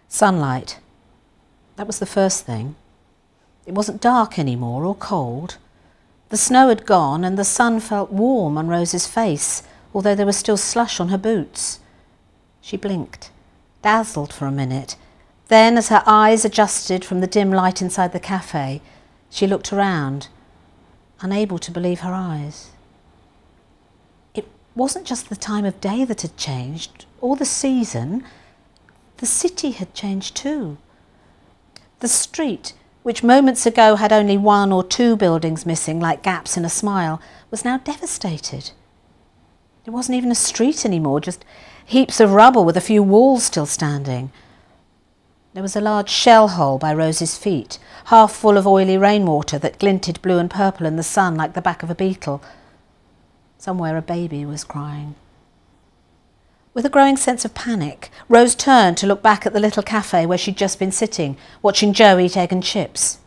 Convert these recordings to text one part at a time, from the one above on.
Sunlight. That was the first thing. It wasn't dark anymore or cold. The snow had gone and the sun felt warm on Rose's face, although there was still slush on her boots. She blinked, dazzled for a minute. Then, as her eyes adjusted from the dim light inside the cafe, she looked around, unable to believe her eyes. It wasn't just the time of day that had changed, or the season. The city had changed too. The street, which moments ago had only 1 or 2 buildings missing like gaps in a smile, was now devastated. It wasn't even a street anymore, just heaps of rubble with a few walls still standing. There was a large shell hole by Rose's feet, half full of oily rainwater that glinted blue and purple in the sun like the back of a beetle. Somewhere a baby was crying. With a growing sense of panic, Rose turned to look back at the little cafe where she'd just been sitting, watching Joe eat egg and chips.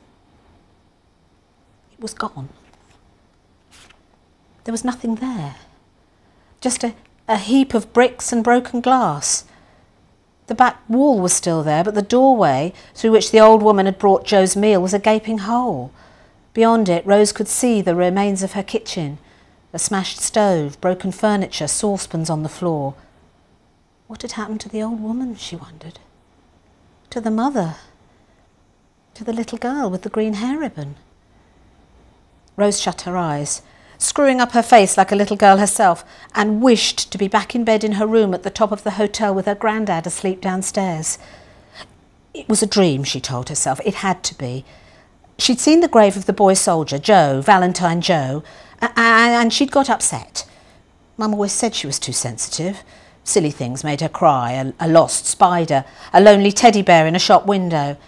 It was gone. There was nothing there. Just a heap of bricks and broken glass. The back wall was still there, but the doorway through which the old woman had brought Joe's meal was a gaping hole. Beyond it, Rose could see the remains of her kitchen, a smashed stove, broken furniture, saucepans on the floor. What had happened to the old woman, she wondered? To the mother? To the little girl with the green hair ribbon? Rose shut her eyes, screwing up her face like a little girl herself, and wished to be back in bed in her room at the top of the hotel with her grandad asleep downstairs. It was a dream, she told herself. It had to be. She'd seen the grave of the boy soldier, Joe, Valentine Joe, and she'd got upset. Mum always said she was too sensitive. Silly things made her cry, a lost spider, a lonely teddy bear in a shop window.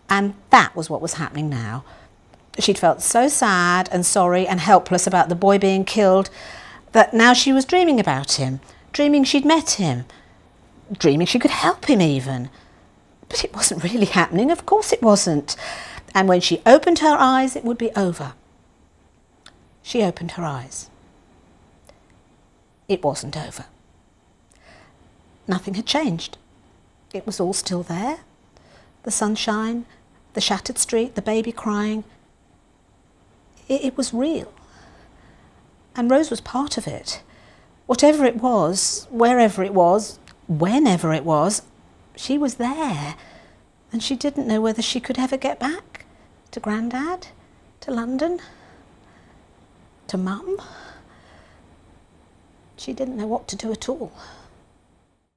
And that was what was happening now. She'd felt so sad and sorry and helpless about the boy being killed that now she was dreaming about him, dreaming she'd met him, dreaming she could help him even. But it wasn't really happening, of course it wasn't. And when she opened her eyes, it would be over. She opened her eyes. It wasn't over. Nothing had changed. It was all still there. The sunshine, the shattered street, the baby crying. It was real. And Rose was part of it. Whatever it was, wherever it was, whenever it was, she was there. And she didn't know whether she could ever get back to Grandad, to London, to Mum. She didn't know what to do at all.